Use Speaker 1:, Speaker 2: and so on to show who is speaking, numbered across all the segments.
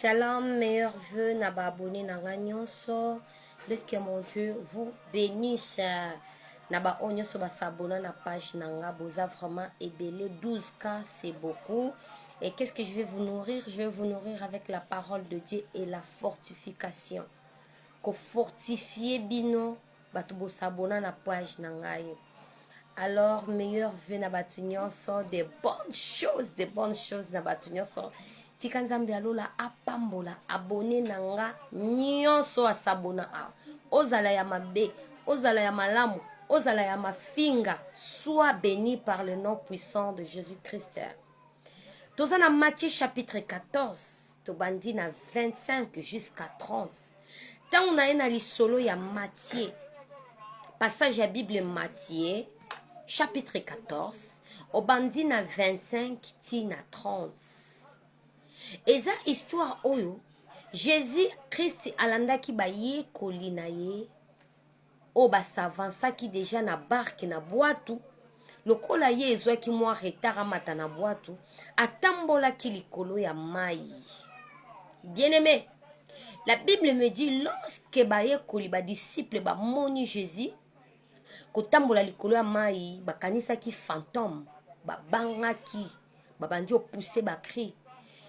Speaker 1: Shalom, meilleurs vœux, naba abonné nanga nyonso. Laisse que mon Dieu vous bénisse. Naba onyoso ba s'abonner na page nanga boza vraiment ébélé 12K, c'est beaucoup. Et qu'est-ce que je vais vous nourrir? Je vais vous nourrir avec la parole de Dieu et la fortification. Ko fortifier bino bato bo s'abonner na page nanga yo. Alors, meilleur vœu na batu nyonso, des bonnes choses na batu nyonso. Tika nzambe alola apambola abonné nanga nyonso asabona a. Ozala ya mabe, ozala ya malamu, ozala ya mafinga, sois béni par le nom puissant de Jésus-Christ. Toza na Matthieu chapitre 14, tobandi na 25 jusqu'à 30. Tant on a na lisolo ya Matthieu, passage ya Bible Matthieu, chapitre 14, obandi na 25 ti na 30. Eza histoire oyo Jésus Christ alandaki bayekoli na ye o basavançaki déjà na barke na bwatu lokola ye ezwaki mwa retard amata na bwatu atambolaki likolo ya mai. Bien-aimé, la Bible me dit lorsque bayekoli badisciple bamoni Jésus kotambola likolo ya mai bakanisaki fantôme babangaki babandi opousse bakri.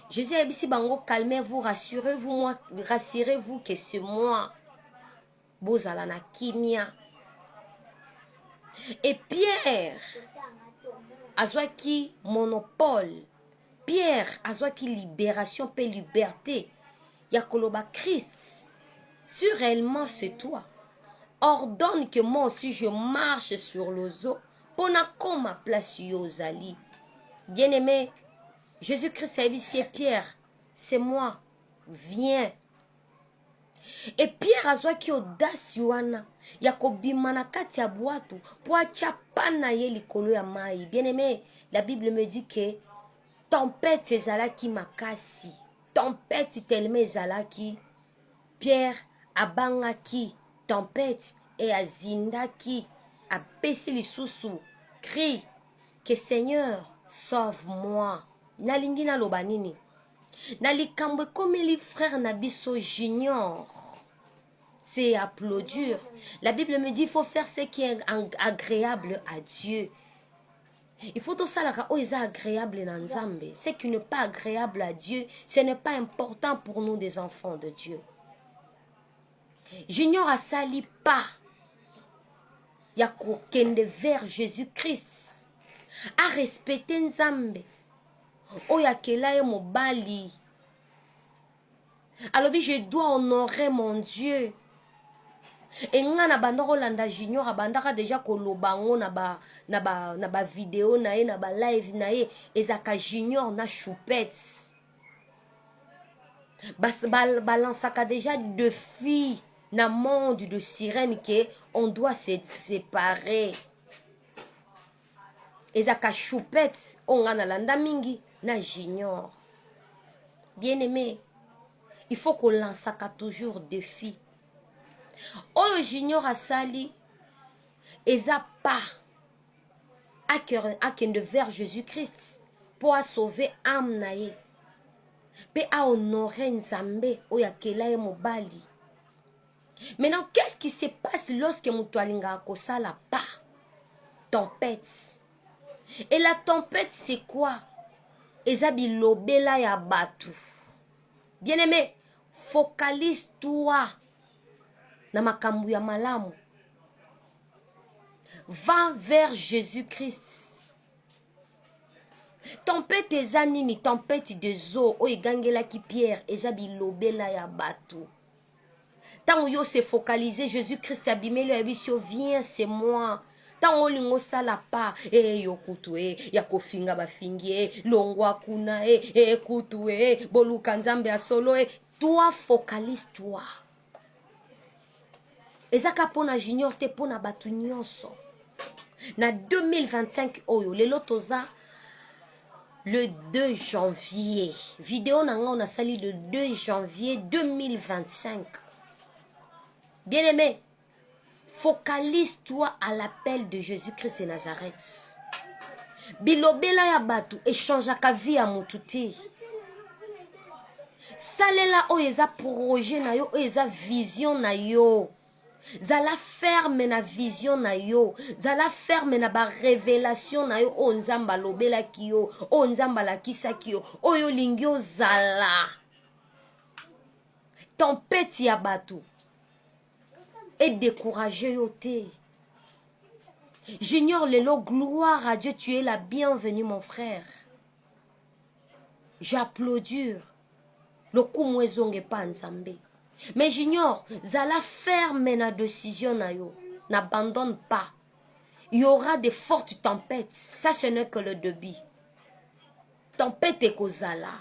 Speaker 1: Jésus a dit, bango, calmez-vous, rassurez-vous que c'est moi. Bozala na kimia. Et Pierre, azwaki monopole. Pierre, azwaki libération, pe liberté. Yakoloba Christ. Si réellement c'est toi, ordonne que moi aussi je marche sur les eaux pour na ma place yozali. Bien-aimé, Jésus-Christ a dit, c'est Pierre, c'est moi, viens. Et Pierre a qui audace wana ya kobima na kati ya bwatu po atia pana ye likolo ya mai. Bien-aimé, la Bible me dit que tempête ezalaki makasi. Tempête tellement ezalaki. Pierre abangaki tempête et azindaki apesi lisusu crie que Seigneur sauve-moi. Nalingi na loba nini na likambo comme les frères nabiso junior c'est applaudir. La Bible me dit il faut faire ce qui est agréable à Dieu. Il faut tout ça là où est agréable na nzambe. Ce qui n'est pas agréable à Dieu, ce n'est pas important pour nous des enfants de Dieu. Junior a sali pas ya kokende vers Jésus-Christ a respecté nzambe. Oya kelaye mobali. Alors je dois honorer mon Dieu. Et ngana bandako landa junior abandaka déjà kolobango na ba vidéo na ye na ba live na ye ezaka junior na choupette. Balansaka déjà de filles na monde de sirène que on doit se séparer. Ezaka choupette ongana landa mingi na junior. Bien-aimé, il faut qu'on lance toujours défi. Oyo junior asali eza pas akende vers Jésus-Christ pour sauver âme na ye pe a honorer nzambe oyo akela ye mobali. Maintenant, qu'est-ce qui se passe lorsque mutu alinga kosala pas tempête? Et la tempête c'est quoi? Eza bilobela ya batu. Bien-aimé, focalise-toi na makambu ya malamu. Va vers Jésus-Christ. Tempête eza nini? Tempête des eaux o egangela ki Pierre eza bilobela ya batu. Tant yo se focaliser Jésus-Christ abimelo ya biso, viens c'est moi. Tant olingo sala pa yo kutu ya kofinga bafingi longwa kuna kutu boluka nzambe ya solo toi focalise-toi. Ezaka pona junior te pona batu nyonso. Na 2025 oyo lelo toza le 2 janvier. Vidéo nanga on a sali le 2 janvier 2025. Bien-aimé, focalise-toi à l'appel de Jésus-Christ de Nazareth. Bilobela ya batu échangeaka vie à mututi. salela oyo eza projet na yo, oyo eza vision na yo. Zala ferme na vision na yo, zala ferme na ba révélation na yo, o nzamba lobela ki yo, o nzamba lakisa ki yo, oyo lingi ozala. Tempête ya batu et décourager yo te. J'ignore lelo, gloire à Dieu, tu es la bienvenue mon frère. J'applaudis. Le coup mwezonge pa nzambe. Mais j'ignore, zala ferme na décision na yo. N'abandonne pas. Il y aura des fortes tempêtes. Ça, ce n'est que le début. Tempête et kozala.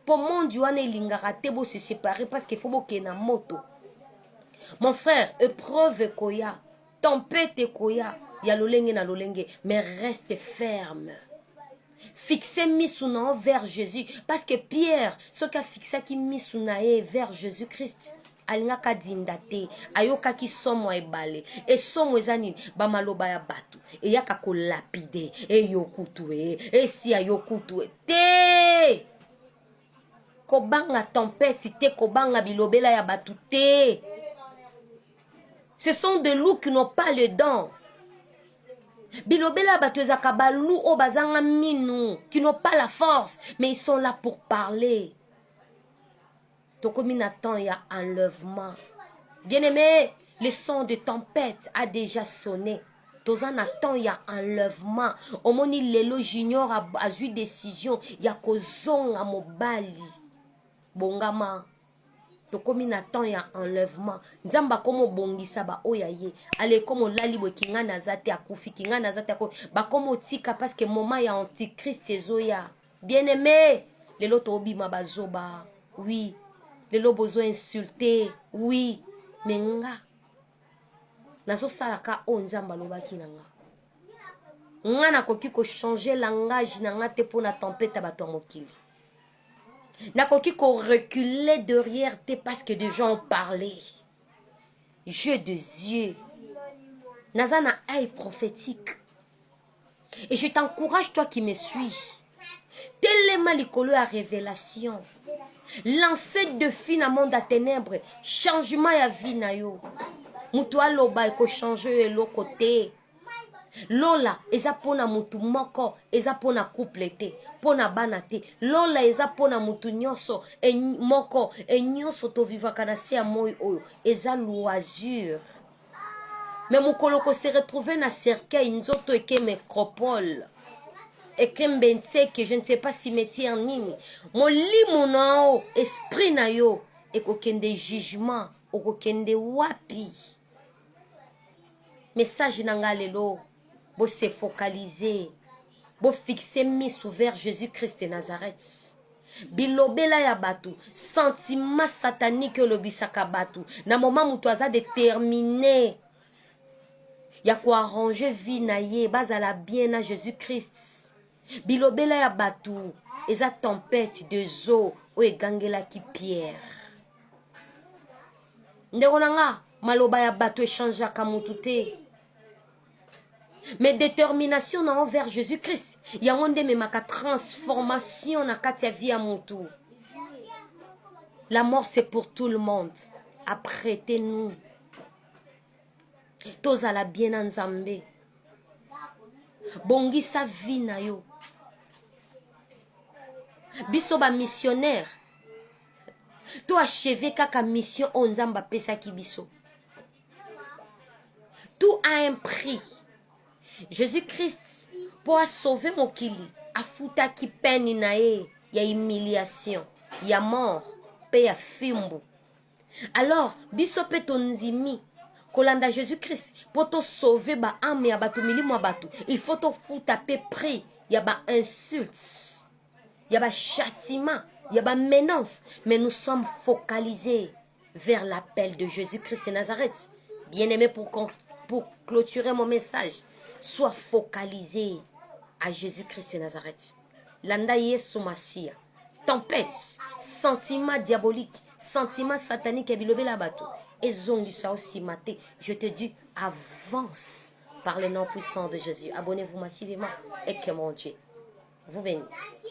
Speaker 1: Pour mon Dieu, on est lingara tebo se séparer parce qu'il faut boke na moto. Mon frère, épreuve koya, tempête koya, ya lolenge na lolenge, mais reste ferme. Fixez misuna vers Jésus. Parce que Pierre, ce qu'a fixé qui misuna vers Jésus-Christ. Alinga kadindate, ayoka ki somo ebale, et somo ezani, bamaloba ya batu, et yaka ko lapide, et yokutue, et si ayokutue, te! Kobanga tempête, te kobanga bilobela ya batu, te! Ce sont des loups qui n'ont pas le dents. Bilobela batezaka balou o bazanga minu qui n'ont pas la force mais ils sont là pour parler. Tokominaton il y a enlèvement. Bien-aimé, le son de tempête a déjà sonné. Tozan attend il y a enlèvement. Omoni lelo junior a eu décision il y a kozong a mobali. Bongama. Tokomi na temps ya enlèvement. Nzamba komo bongisa ba oyaye. Ale komo lalibo kinga nazate akufi kinga nazate akufi. Ba komo tika parce que moment ya antichrist ezoya. Bien-aimé, les loto obima bazoba. Oui. Les lobozo insulté. Oui. Menga. Nazo salaka o nzamba lobaki nanga. Nga na koki ko changer langage nanga te pona tempête bato mokili. Nakoki ko reculer derrière te parce que des gens ont parlé. Jeu de yeux. Nazana aïe prophétique. Et je t'encourage, toi qui me suis. Tellement l'école à révélation. Lancer de fin à monde à ténèbres. Changement à vie na yo. Moutoua loba eko changer le côté. Lola eza pona mutu moko eza pona couple te pona bana te lola eza pona mutu nyonso moko nyonso to vivaka na se ya moi oyo eza loisir mais mukoloko se retrouver na cercueil nzoto eke métropole eke mbenseke je ne sais pas cimetière nini molimo nao esprit na yo ekokende jugement okokende wapi message nanga lelo. Vous se focaliser, vous fixer mis vers Jésus-Christ de Nazareth. Bilobela ya batu, sentiment satanique le bisaka batu. Na moment où tu as déterminé, ya ko arranger vie na ye, bazala bien à Jésus-Christ. Bilobela ya batu, eza tempête de eau ou egangela ki pierre. Nderonanga, maloba ya batu échange kamutute. Mais détermination envers Jésus-Christ. Il y a un de mes transformation na katia vie à mon tour. La mort c'est pour tout le monde. Apprêtez-nous. Tous à la bien ensemble. Bongi sa vie na yo. Biso ba missionnaire. To achevé kaka mission onzamba pesa ki biso. Tout a un prix. Jésus-Christ, pour sauver mon kili, a fouta ki peine na ye, ya humiliation, ya mort, pe ya fimbo. Alors, biso pe tonzimi, kolanda Jésus-Christ, pour te sauver ba ame ya batu milimo batu, il faut te fouta pe prix, ya ba insulte, ya ba châtiment, ya ba menace, mais nous sommes focalisés vers l'appel de Jésus-Christ de Nazareth. Bien-aimé, pour clôturer mon message, sois focalisé à Jésus-Christ de Nazareth. Landa Yesu Masia. Tempête, sentiment diabolique, sentiment satanique et bilobé bateau. Et zongi ça aussi maté. Je te dis, avance par le nom puissant de Jésus. Abonnez-vous massivement et que mon Dieu vous bénisse.